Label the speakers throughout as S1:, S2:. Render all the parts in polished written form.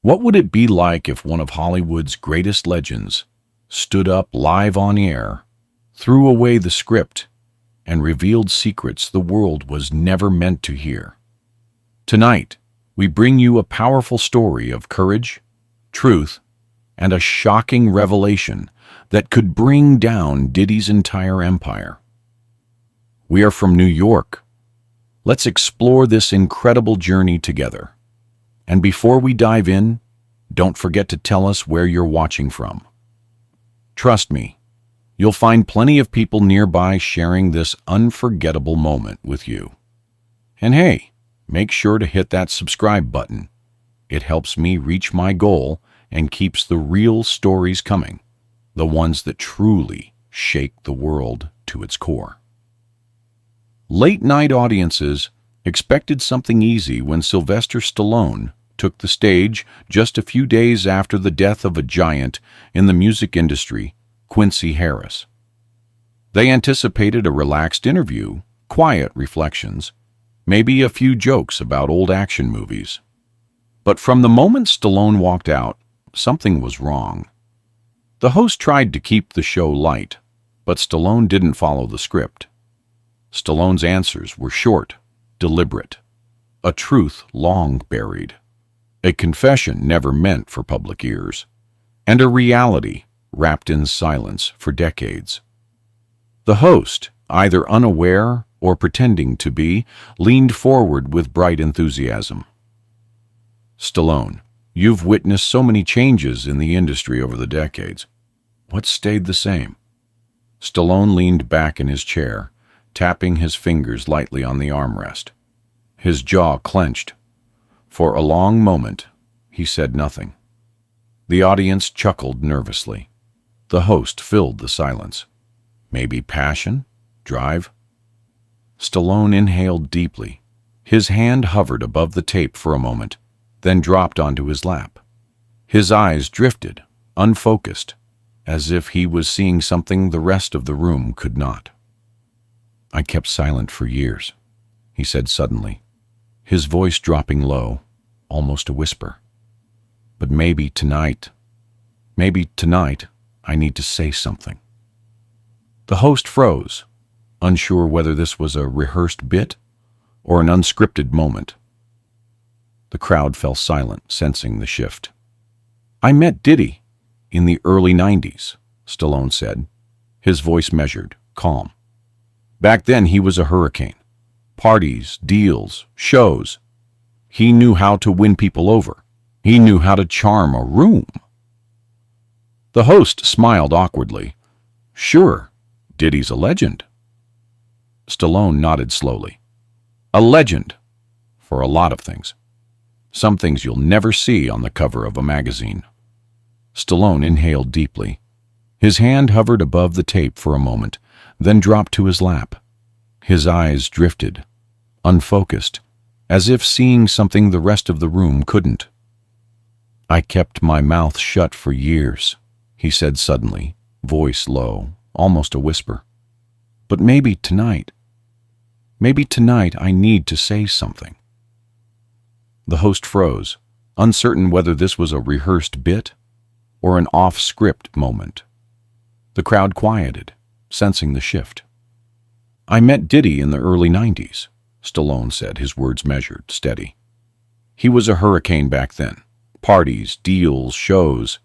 S1: What would it be like if one of Hollywood's greatest legends stood up live on air, threw away the script, and revealed secrets the world was never meant to hear? Tonight, we bring you a powerful story of courage, truth, and a shocking revelation that could bring down Diddy's entire empire. We are from New York. Let's explore this incredible journey together. And before we dive in, don't forget to tell us where you're watching from. Trust me, you'll find plenty of people nearby sharing this unforgettable moment with you. And hey, make sure to hit that subscribe button. It helps me reach my goal and keeps the real stories coming, the ones that truly shake the world to its core. Late-night audiences expected something easy when Sylvester Stallone took the stage just a few days after the death of a giant in the music industry, Quincy Harris. They anticipated a relaxed interview, quiet reflections, maybe a few jokes about old action movies. But from the moment Stallone walked out, something was wrong. The host tried to keep the show light, but Stallone didn't follow the script. Stallone's answers were short, deliberate, a truth long buried, a confession never meant for public ears, and a reality wrapped in silence for decades. The host, either unaware or pretending to be, leaned forward with bright enthusiasm. "Stallone, you've witnessed so many changes in the industry over the decades. What stayed the same?" Stallone leaned back in his chair, tapping his fingers lightly on the armrest. His jaw clenched. For a long moment, he said nothing. The audience chuckled nervously. The host filled the silence. Maybe passion? Drive? Stallone inhaled deeply. His hand hovered above the tape for a moment, then dropped onto his lap. His eyes drifted, unfocused, as if he was seeing something the rest of the room could not. "I kept silent for years," he said suddenly, his voice dropping low, almost a whisper. "But maybe tonight, I need to say something." The host froze, unsure whether this was a rehearsed bit or an unscripted moment. The crowd fell silent, sensing the shift. "I met Diddy in the early 90s, Stallone said, his voice measured, calm. "Back then he was a hurricane. Parties, deals, shows. He knew how to win people over. He knew how to charm a room." The host smiled awkwardly. "Sure, Diddy's a legend." Stallone nodded slowly. "A legend for a lot of things. Some things you'll never see on the cover of a magazine." Stallone inhaled deeply. His hand hovered above the tape for a moment, then dropped to his lap. His eyes drifted, unfocused, as if seeing something the rest of the room couldn't. "I kept my mouth shut for years," he said suddenly, voice low, almost a whisper. "But maybe tonight I need to say something." The host froze, uncertain whether this was a rehearsed bit or an off-script moment. The crowd quieted, sensing the shift. "I met Diddy in the early 90s, Stallone said, his words measured, steady. "He was a hurricane back then. Parties, deals, shows.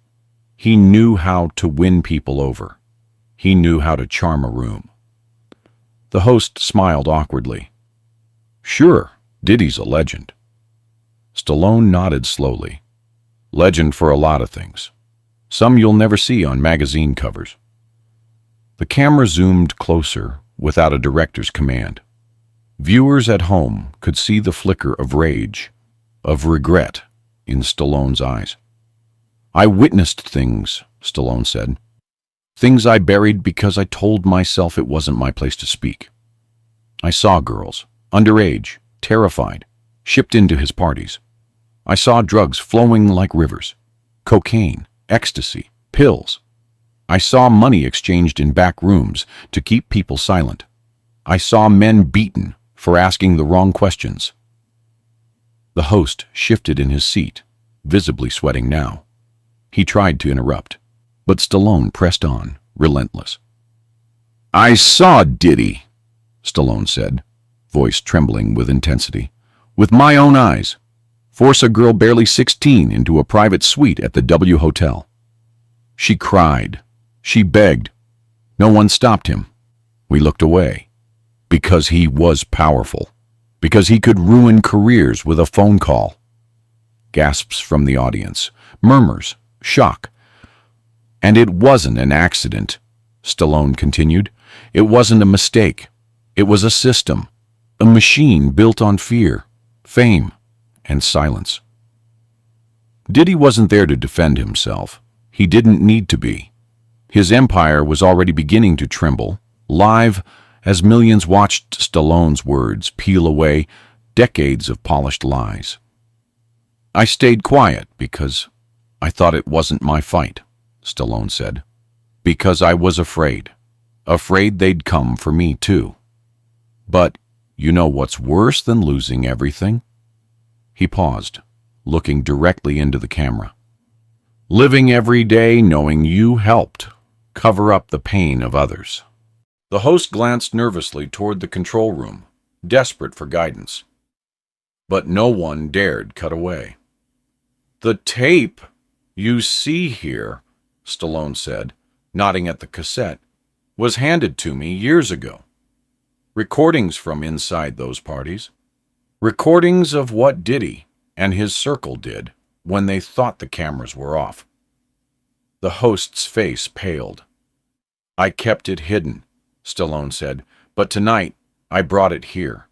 S1: He knew how to win people over. He knew how to charm a room." The host smiled awkwardly. "Sure, Diddy's a legend." Stallone nodded slowly. "Legend for a lot of things. Some you'll never see on magazine covers." The camera zoomed closer without a director's command. Viewers at home could see the flicker of rage, of regret in Stallone's eyes. "I witnessed things," Stallone said. "Things I buried because I told myself it wasn't my place to speak. I saw girls, underage, terrified, shipped into his parties. I saw drugs flowing like rivers, cocaine, ecstasy, pills. I saw money exchanged in back rooms to keep people silent. I saw men beaten for asking the wrong questions." The host shifted in his seat, visibly sweating now. He tried to interrupt, but Stallone pressed on, relentless. "I saw Diddy," Stallone said, voice trembling with intensity. "With my own eyes. Force a girl barely 16 into a private suite at the W Hotel. She cried. She begged. No one stopped him. We looked away. Because he was powerful. Because he could ruin careers with a phone call." Gasps from the audience. Murmurs. Shock. "And it wasn't an accident," Stallone continued. "It wasn't a mistake. It was a system. A machine built on fear, fame, and silence." Diddy wasn't there to defend himself. He didn't need to be. His empire was already beginning to tremble, live as millions watched Stallone's words peel away decades of polished lies. "I stayed quiet because I thought it wasn't my fight," Stallone said. "Because I was afraid. Afraid they'd come for me too. But you know what's worse than losing everything?" He paused, looking directly into the camera. "Living every day knowing you helped cover up the pain of others." The host glanced nervously toward the control room, desperate for guidance. But no one dared cut away. "The tape you see here," Stallone said, nodding at the cassette, "was handed to me years ago. Recordings from inside those parties. Recordings of what Diddy and his circle did when they thought the cameras were off." The host's face paled. "I kept it hidden," Stallone said, "but tonight I brought it here.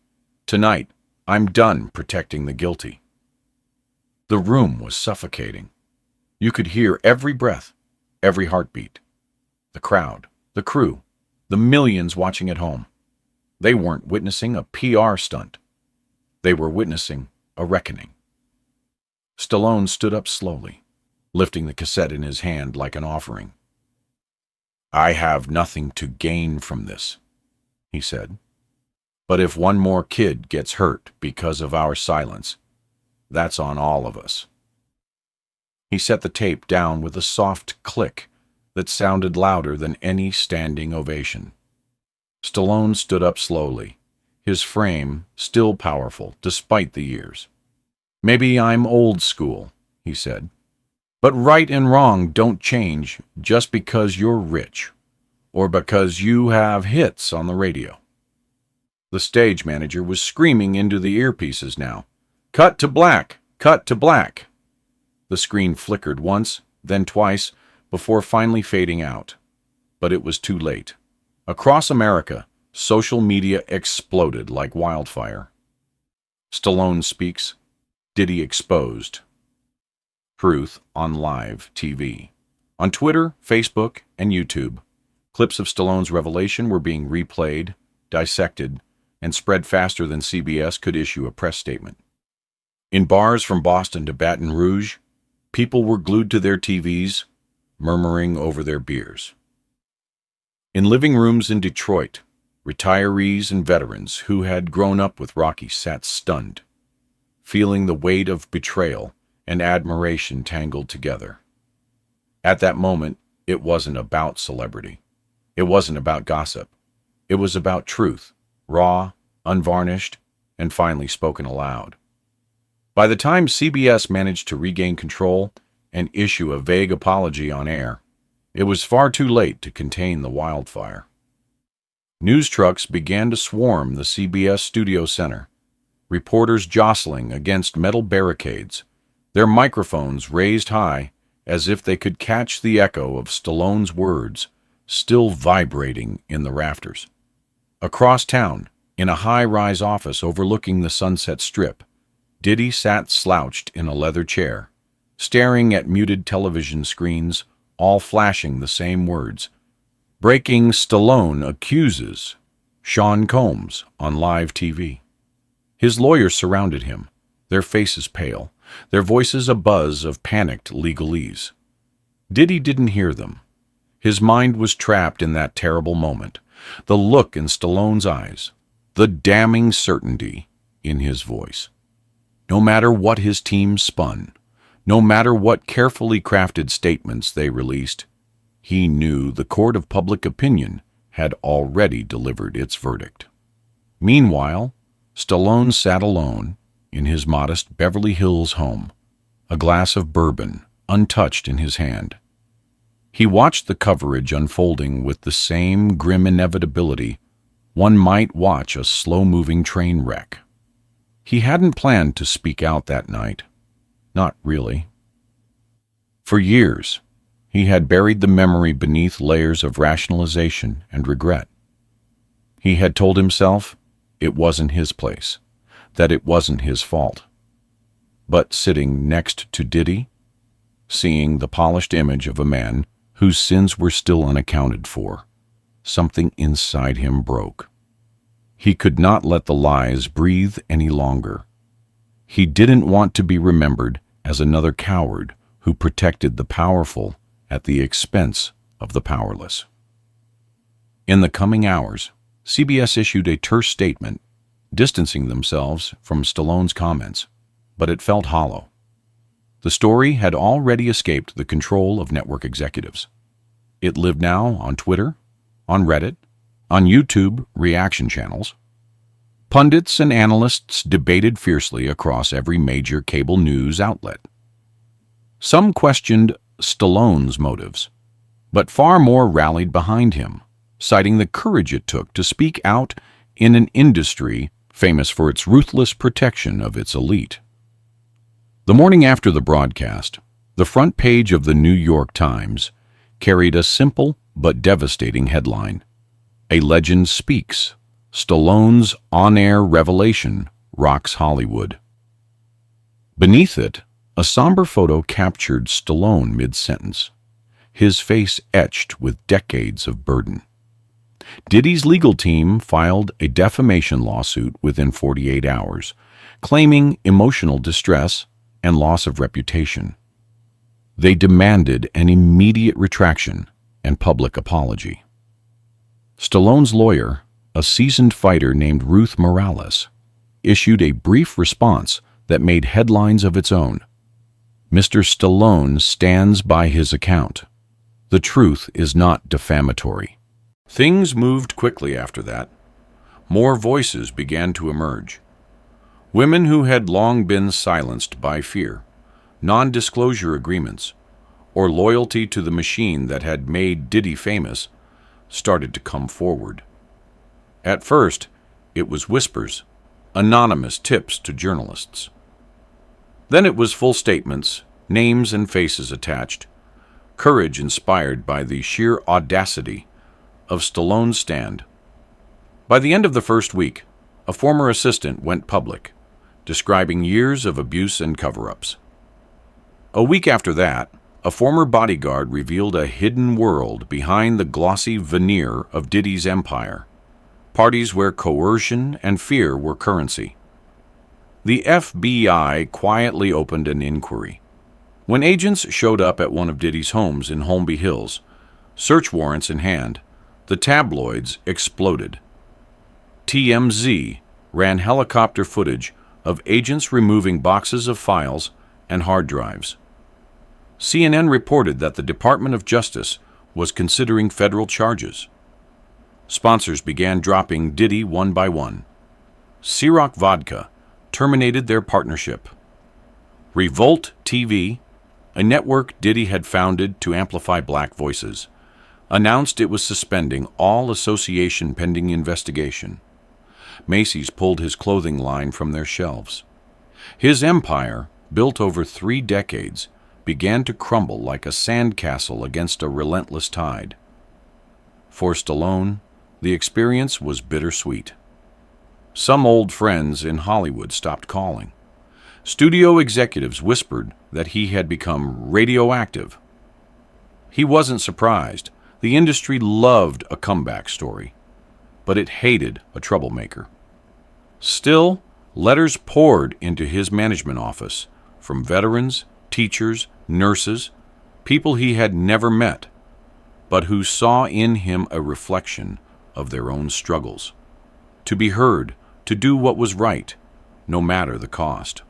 S1: Tonight I'm done protecting the guilty." The room was suffocating. You could hear every breath, every heartbeat. The crowd, the crew, the millions watching at home. They weren't witnessing a PR stunt. They were witnessing a reckoning. Stallone stood up slowly, lifting the cassette in his hand like an offering. "I have nothing to gain from this," he said. "But if one more kid gets hurt because of our silence, that's on all of us." He set the tape down with a soft click that sounded louder than any standing ovation. Stallone stood up slowly, his frame still powerful despite the years. "Maybe I'm old school," he said, "but right and wrong don't change just because you're rich or because you have hits on the radio." The stage manager was screaming into the earpieces now. "Cut to black! Cut to black!" The screen flickered once, then twice, before finally fading out. But it was too late. Across America, social media exploded like wildfire. Stallone speaks. Diddy exposed. Truth on live TV. On Twitter, Facebook, and YouTube, clips of Stallone's revelation were being replayed, dissected, and spread faster than CBS could issue a press statement. In bars from Boston to Baton Rouge, people were glued to their TVs, murmuring over their beers. In living rooms in Detroit, retirees and veterans who had grown up with Rocky sat stunned, feeling the weight of betrayal and admiration tangled together. At that moment, it wasn't about celebrity. It wasn't about gossip. It was about truth, raw, unvarnished, and finally spoken aloud. By the time CBS managed to regain control and issue a vague apology on air, it was far too late to contain the wildfire. News trucks began to swarm the CBS studio center, reporters jostling against metal barricades, their microphones raised high as if they could catch the echo of Stallone's words still vibrating in the rafters. Across town, in a high-rise office overlooking the Sunset Strip, Diddy sat slouched in a leather chair, staring at muted television screens, all flashing the same words. "Breaking Stallone accuses Sean Combs" on live TV. His lawyers surrounded him, their faces pale, their voices a buzz of panicked legalese. Diddy didn't hear them. His mind was trapped in that terrible moment, the look in Stallone's eyes, the damning certainty in his voice. No matter what his team spun, No matter what carefully crafted statements they released, he knew the court of public opinion had already delivered its verdict. Meanwhile, Stallone sat alone in his modest Beverly Hills home, a glass of bourbon untouched in his hand. He watched the coverage unfolding with the same grim inevitability one might watch a slow-moving train wreck. He hadn't planned to speak out that night. Not really. For years, he had buried the memory beneath layers of rationalization and regret. He had told himself it wasn't his place, that it wasn't his fault. But sitting next to Diddy, seeing the polished image of a man whose sins were still unaccounted for, something inside him broke. He could not let the lies breathe any longer. He didn't want to be remembered as another coward who protected the powerful at the expense of the powerless. In the coming hours, CBS issued a terse statement, distancing themselves from Stallone's comments, but it felt hollow. The story had already escaped the control of network executives. It lived now on Twitter, on Reddit, on YouTube reaction channels. Pundits and analysts debated fiercely across every major cable news outlet. Some questioned Stallone's motives, but far more rallied behind him, citing the courage it took to speak out in an industry famous for its ruthless protection of its elite. The morning after the broadcast, the front page of the New York Times carried a simple but devastating headline: "A Legend Speaks. Stallone's on-air revelation rocks Hollywood." Beneath it, a somber photo captured Stallone mid-sentence, his face etched with decades of burden. Diddy's legal team filed a defamation lawsuit within 48 hours, claiming emotional distress and loss of reputation. They demanded an immediate retraction and public apology. Stallone's lawyer, a seasoned fighter named Ruth Morales, issued a brief response that made headlines of its own. "Mr. Stallone stands by his account. The truth is not defamatory." Things moved quickly after that. More voices began to emerge. Women who had long been silenced by fear, non-disclosure agreements, or loyalty to the machine that had made Diddy famous started to come forward. At first, it was whispers, anonymous tips to journalists. Then it was full statements, names and faces attached, courage inspired by the sheer audacity of Stallone's stand. By the end of the first week, a former assistant went public, describing years of abuse and cover-ups. A week after that, a former bodyguard revealed a hidden world behind the glossy veneer of Diddy's empire, parties where coercion and fear were currency. The FBI quietly opened an inquiry. When agents showed up at one of Diddy's homes in Holmby Hills, search warrants in hand, the tabloids exploded. TMZ ran helicopter footage of agents removing boxes of files and hard drives. CNN reported that the Department of Justice was considering federal charges. Sponsors began dropping Diddy one by one. Ciroc Vodka terminated their partnership. Revolt TV, a network Diddy had founded to amplify black voices, announced it was suspending all association pending investigation. Macy's pulled his clothing line from their shelves. His empire, built over 3 decades, began to crumble like a sandcastle against a relentless tide. For Stallone, the experience was bittersweet. Some old friends in Hollywood stopped calling. Studio executives whispered that he had become radioactive. He wasn't surprised. The industry loved a comeback story, but it hated a troublemaker. Still, letters poured into his management office from veterans, teachers, nurses, people he had never met, but who saw in him a reflection of their own struggles. To be heard, to do what was right, no matter the cost.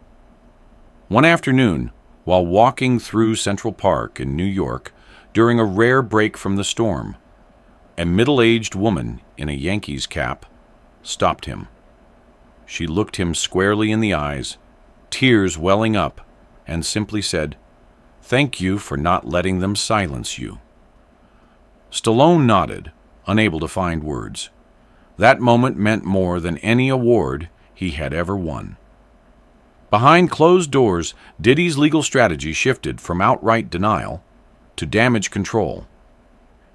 S1: One afternoon, while walking through Central Park in New York during a rare break from the storm. A middle-aged woman in a Yankees cap stopped him. She looked him squarely in the eyes, tears welling up, and simply said, "Thank you for not letting them silence you." Stallone nodded, unable to find words. That moment meant more than any award he had ever won. Behind closed doors, Diddy's legal strategy shifted from outright denial to damage control.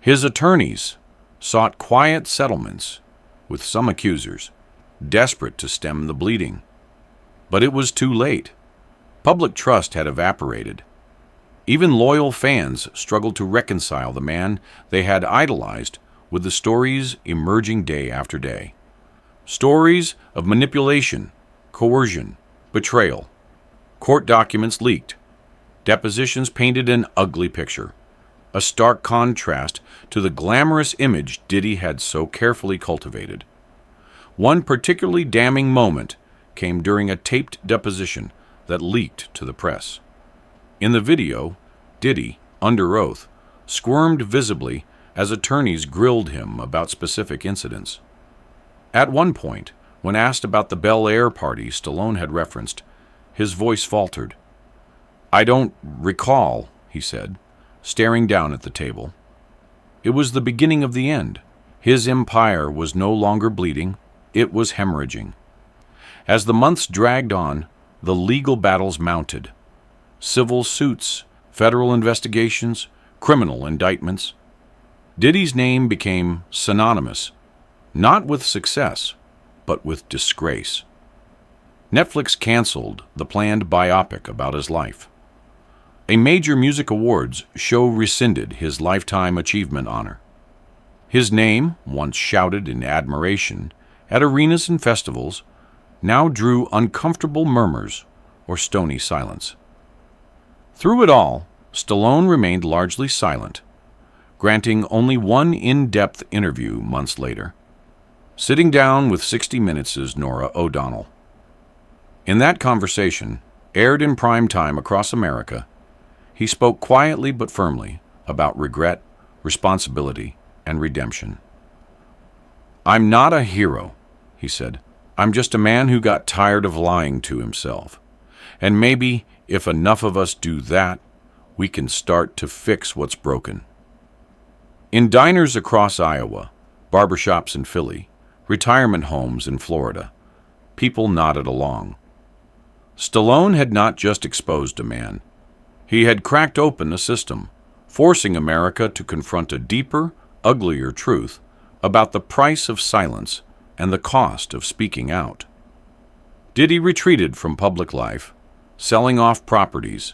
S1: His attorneys sought quiet settlements with some accusers, desperate to stem the bleeding. But it was too late. Public trust had evaporated. Even loyal fans struggled to reconcile the man they had idolized with the stories emerging day after day. Stories of manipulation, coercion, betrayal. Court documents leaked. Depositions painted an ugly picture, a stark contrast to the glamorous image Diddy had so carefully cultivated. One particularly damning moment came during a taped deposition that leaked to the press. In the video, Diddy, under oath, squirmed visibly as attorneys grilled him about specific incidents. At one point, when asked about the Bel Air party Stallone had referenced, his voice faltered. "I don't recall," he said, staring down at the table. It was the beginning of the end. His empire was no longer bleeding, it was hemorrhaging. As the months dragged on, the legal battles mounted. Civil suits, federal investigations, criminal indictments. Diddy's name became synonymous, not with success, but with disgrace. Netflix canceled the planned biopic about his life. A major music awards show rescinded his Lifetime Achievement honor. His name, once shouted in admiration at arenas and festivals, now drew uncomfortable murmurs or stony silence. Through it all, Stallone remained largely silent, granting only one in-depth interview months later, sitting down with 60 Minutes' Norah O'Donnell. In that conversation, aired in prime time across America, he spoke quietly but firmly about regret, responsibility, and redemption. "I'm not a hero," he said. "I'm just a man who got tired of lying to himself. And maybe, if enough of us do that, we can start to fix what's broken." In diners across Iowa, barbershops in Philly, retirement homes in Florida, people nodded along. Stallone had not just exposed a man. He had cracked open a system, forcing America to confront a deeper, uglier truth about the price of silence and the cost of speaking out. Diddy retreated from public life, selling off properties,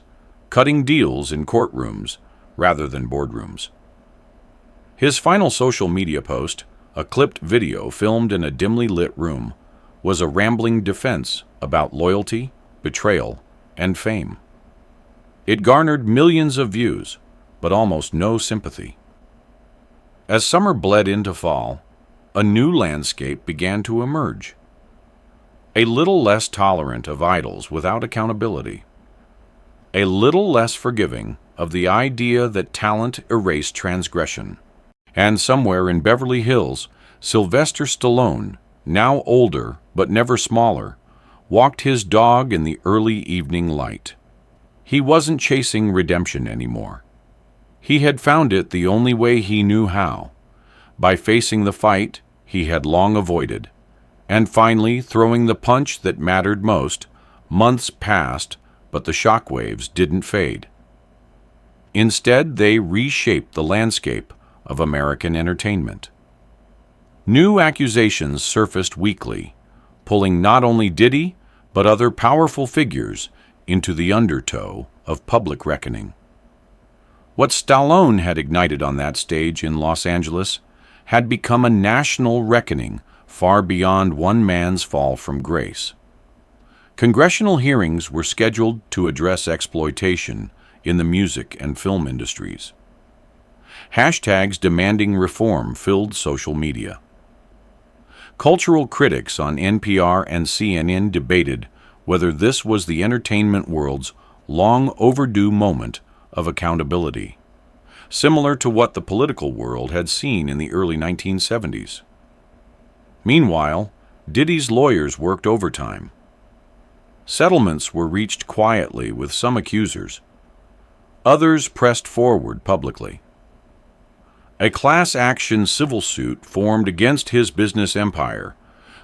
S1: cutting deals in courtrooms rather than boardrooms. His final social media post, a clipped video filmed in a dimly lit room, was a rambling defense about loyalty, betrayal, and fame. It garnered millions of views, but almost no sympathy. As summer bled into fall, a new landscape began to emerge. A little less tolerant of idols without accountability. A little less forgiving of the idea that talent erased transgression. And somewhere in Beverly Hills, Sylvester Stallone, now older but never smaller, walked his dog in the early evening light. He wasn't chasing redemption anymore. He had found it the only way he knew how, by facing the fight he had long avoided, and finally throwing the punch that mattered most. Months passed, but the shockwaves didn't fade. Instead, they reshaped the landscape of American entertainment. New accusations surfaced weekly, pulling not only Diddy, but other powerful figures into the undertow of public reckoning. What Stallone had ignited on that stage in Los Angeles had become a national reckoning far beyond one man's fall from grace. Congressional hearings were scheduled to address exploitation in the music and film industries. Hashtags demanding reform filled social media. Cultural critics on NPR and CNN debated whether this was the entertainment world's long overdue moment of accountability, similar to what the political world had seen in the early 1970s. Meanwhile, Diddy's lawyers worked overtime. Settlements were reached quietly with some accusers. Others pressed forward publicly. A class action civil suit formed against his business empire,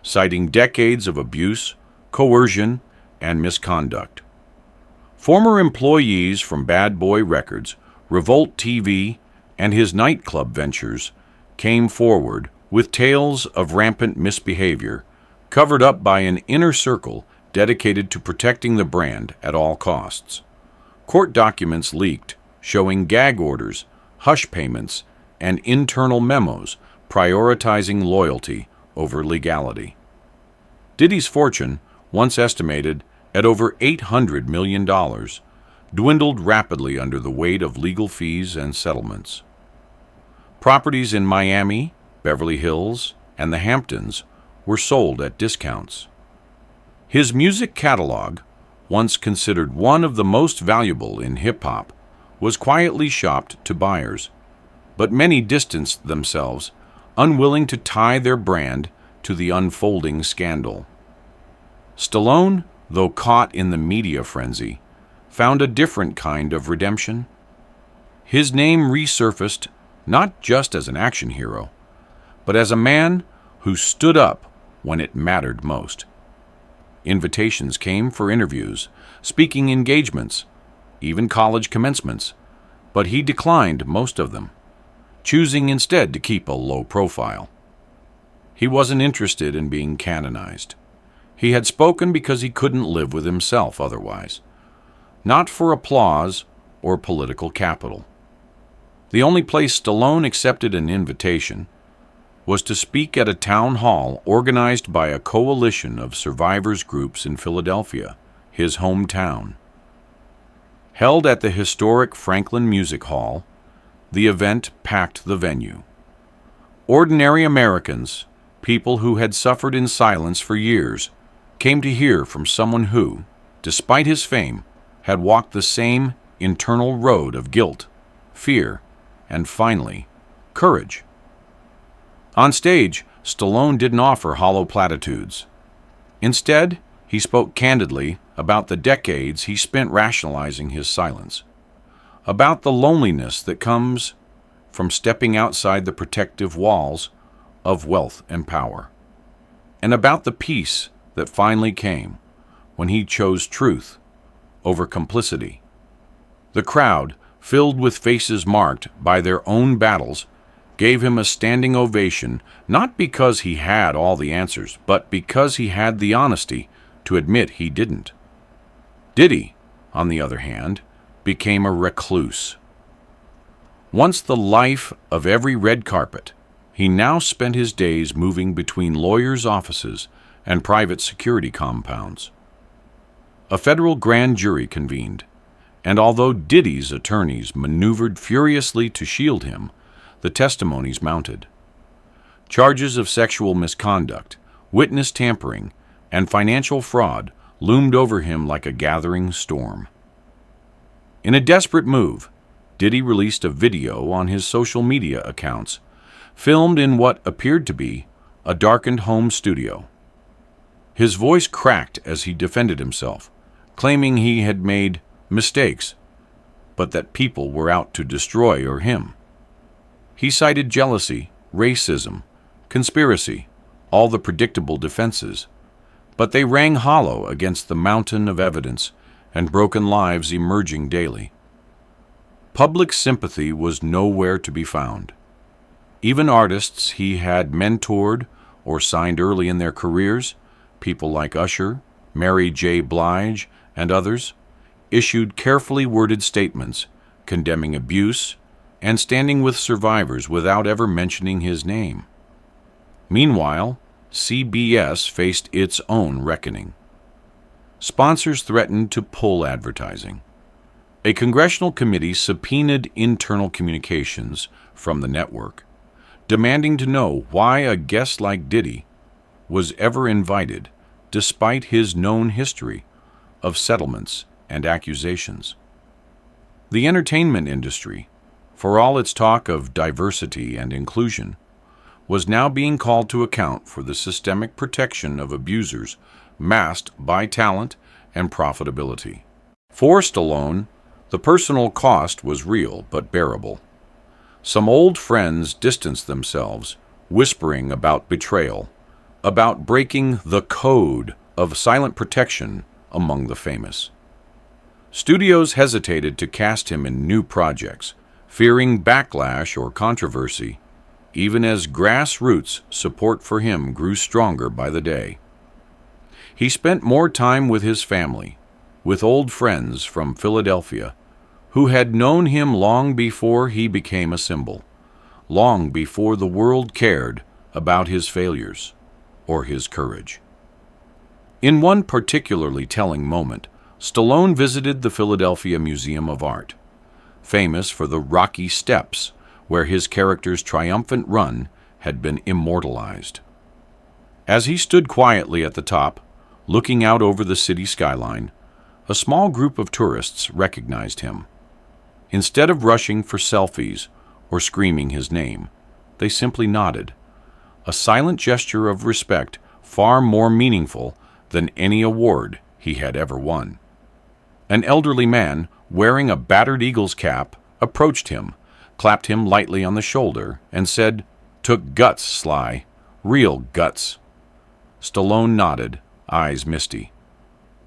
S1: citing decades of abuse, coercion, and misconduct. Former employees from Bad Boy Records, Revolt TV, and his nightclub ventures came forward with tales of rampant misbehavior, covered up by an inner circle dedicated to protecting the brand at all costs. Court documents leaked, showing gag orders, hush payments, and internal memos prioritizing loyalty over legality. Diddy's fortune, once estimated at over $800 million, dwindled rapidly under the weight of legal fees and settlements. Properties in Miami, Beverly Hills, and the Hamptons were sold at discounts. His music catalog, once considered one of the most valuable in hip-hop, was quietly shopped to buyers, but many distanced themselves, unwilling to tie their brand to the unfolding scandal. Stallone, though caught in the media frenzy, found a different kind of redemption. His name resurfaced not just as an action hero, but as a man who stood up when it mattered most. Invitations came for interviews, speaking engagements, even college commencements, but he declined most of them, choosing instead to keep a low profile. He wasn't interested in being canonized. He had spoken because he couldn't live with himself otherwise, not for applause or political capital. The only place Stallone accepted an invitation was to speak at a town hall organized by a coalition of survivors groups in Philadelphia, his hometown. Held at the historic Franklin Music Hall, the event packed the venue. Ordinary Americans, people who had suffered in silence for years, came to hear from someone who, despite his fame, had walked the same internal road of guilt, fear, and finally, courage. On stage, Stallone didn't offer hollow platitudes. Instead, he spoke candidly about the decades he spent rationalizing his silence, about the loneliness that comes from stepping outside the protective walls of wealth and power, and about the peace that finally came when he chose truth over complicity. The crowd, filled with faces marked by their own battles, gave him a standing ovation, not because he had all the answers, but because he had the honesty to admit he didn't. Diddy, on the other hand, became a recluse. Once the life of every red carpet, he now spent his days moving between lawyers' offices and private security compounds. A federal grand jury convened, and although Diddy's attorneys maneuvered furiously to shield him, the testimonies mounted. Charges of sexual misconduct, witness tampering, and financial fraud loomed over him like a gathering storm. In a desperate move, Diddy released a video on his social media accounts, filmed in what appeared to be a darkened home studio. His voice cracked as he defended himself, claiming he had made mistakes, but that people were out to destroy him. He cited jealousy, racism, conspiracy, all the predictable defenses, but they rang hollow against the mountain of evidence and broken lives emerging daily. Public sympathy was nowhere to be found. Even artists he had mentored or signed early in their careers, people like Usher, Mary J. Blige, and others, issued carefully worded statements condemning abuse and standing with survivors without ever mentioning his name. Meanwhile, CBS faced its own reckoning. Sponsors threatened to pull advertising. A congressional committee subpoenaed internal communications from the network, demanding to know why a guest like Diddy was ever invited, despite his known history of settlements and accusations. The entertainment industry, for all its talk of diversity and inclusion, was now being called to account for the systemic protection of abusers masked by talent and profitability. For Stallone, the personal cost was real but bearable. Some old friends distanced themselves, whispering about betrayal, about breaking the code of silent protection among the famous. Studios hesitated to cast him in new projects, fearing backlash or controversy, even as grassroots support for him grew stronger by the day. He spent more time with his family, with old friends from Philadelphia, who had known him long before he became a symbol, long before the world cared about his failures or his courage. In one particularly telling moment, Stallone visited the Philadelphia Museum of Art, famous for the rocky steps where his character's triumphant run had been immortalized. As he stood quietly at the top, looking out over the city skyline, a small group of tourists recognized him. Instead of rushing for selfies or screaming his name, they simply nodded, a silent gesture of respect far more meaningful than any award he had ever won. An elderly man, wearing a battered Eagles cap, approached him, clapped him lightly on the shoulder, and said, "Took guts, Sly. Real guts." Stallone nodded, eyes misty.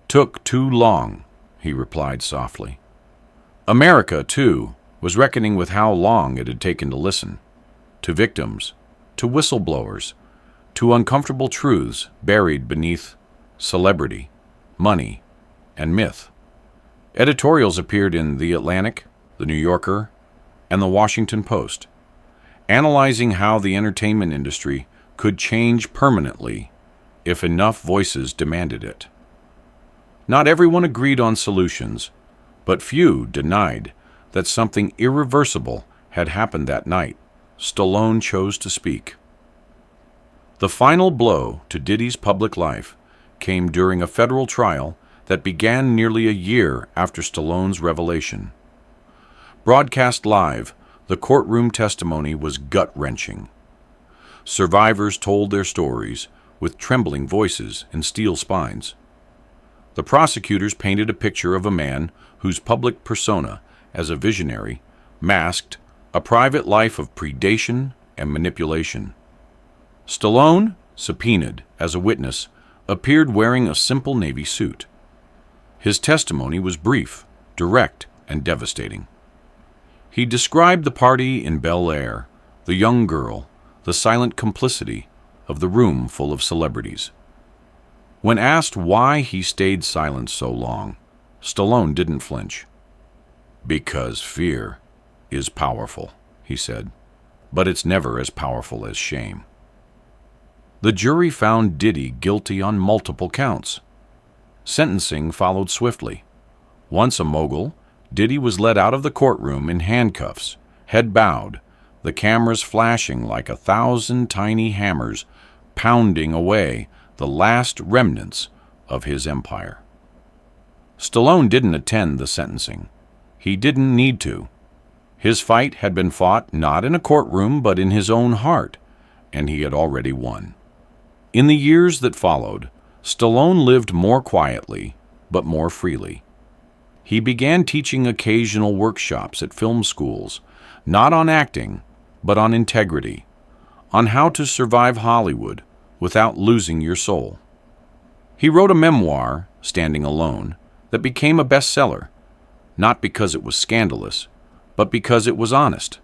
S1: "Took too long," he replied softly. America, too, was reckoning with how long it had taken to listen. To victims, to whistleblowers, to uncomfortable truths buried beneath celebrity, money, and myth. Editorials appeared in The Atlantic, The New Yorker, and The Washington Post, analyzing how the entertainment industry could change permanently if enough voices demanded it. Not everyone agreed on solutions, but few denied that something irreversible had happened that night. Stallone chose to speak. The final blow to Diddy's public life came during a federal trial that began nearly a year after Stallone's revelation. Broadcast live, the courtroom testimony was gut-wrenching. Survivors told their stories with trembling voices and steel spines. The prosecutors painted a picture of a man whose public persona, as a visionary, masked a private life of predation and manipulation. Stallone, subpoenaed as a witness, appeared wearing a simple navy suit. His testimony was brief, direct, and devastating. He described the party in Bel Air, the young girl, the silent complicity of the room full of celebrities. When asked why he stayed silent so long, Stallone didn't flinch. "Because fear is powerful," he said, "but it's never as powerful as shame." The jury found Diddy guilty on multiple counts. Sentencing followed swiftly. Once a mogul, Diddy was led out of the courtroom in handcuffs, head bowed, the cameras flashing like 1,000 tiny hammers, pounding away the last remnants of his empire. Stallone didn't attend the sentencing. He didn't need to. His fight had been fought not in a courtroom but in his own heart, and he had already won. In the years that followed, Stallone lived more quietly, but more freely. He began teaching occasional workshops at film schools, not on acting, but on integrity, on how to survive Hollywood without losing your soul. He wrote a memoir, Standing Alone, that became a bestseller, not because it was scandalous, but because it was honest.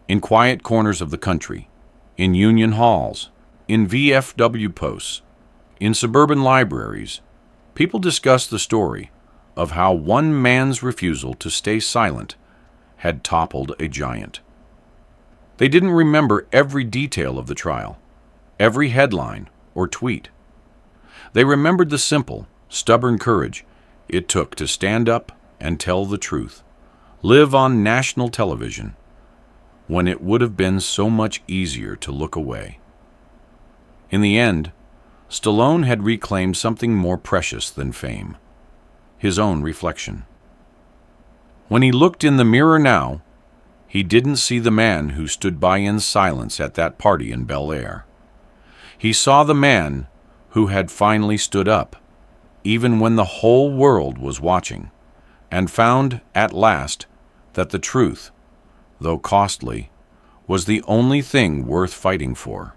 S1: In quiet corners of the country, in union halls, in VFW posts, in suburban libraries, people discussed the story of how one man's refusal to stay silent had toppled a giant. They didn't remember every detail of the trial, every headline or tweet. They remembered the simple, stubborn courage it took to stand up and tell the truth, live on national television, when it would have been so much easier to look away. In the end, Stallone had reclaimed something more precious than fame: his own reflection. When he looked in the mirror now, he didn't see the man who stood by in silence at that party in Bel Air. He saw the man who had finally stood up, even when the whole world was watching, and found at last that the truth, though costly, was the only thing worth fighting for.